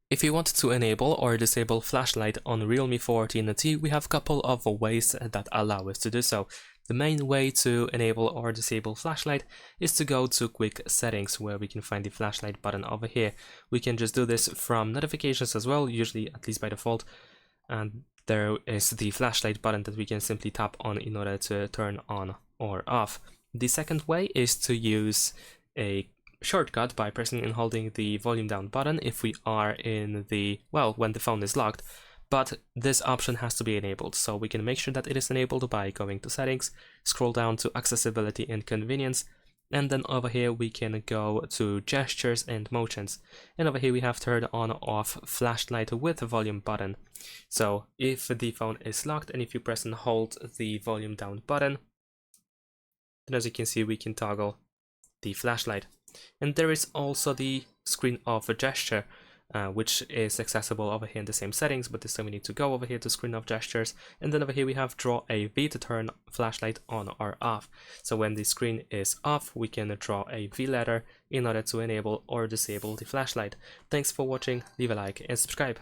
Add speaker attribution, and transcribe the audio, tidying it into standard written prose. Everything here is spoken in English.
Speaker 1: If you want to enable or disable flashlight on Realme 14T, we have a couple of ways that allow us to do so. The main way to enable or disable flashlight is to go to quick settings, where we can find the flashlight button over here. We can just do this from notifications as well, usually at least by default, and there is the flashlight button that we can simply tap on in order to turn on or off. The second way is to use a shortcut by pressing and holding the volume down button if we are in the, well, when the phone is locked, but this option has to be enabled, so we can make sure that it is enabled by going to settings, scroll down to accessibility and convenience, and then over here we can go to gestures and motions, and over here we have turn on or off flashlight with volume button. So if the phone is locked and if you press and hold the volume down button, then as you can see we can toggle the flashlight. And there is also the screen of a gesture, which is accessible over here in the same settings, but this time we need to go over here to screen of gestures, and then over here we have draw a V to turn flashlight on or off. So when the screen is off, we can draw a V letter in order to enable or disable the flashlight. Thanks for watching, leave a like and subscribe.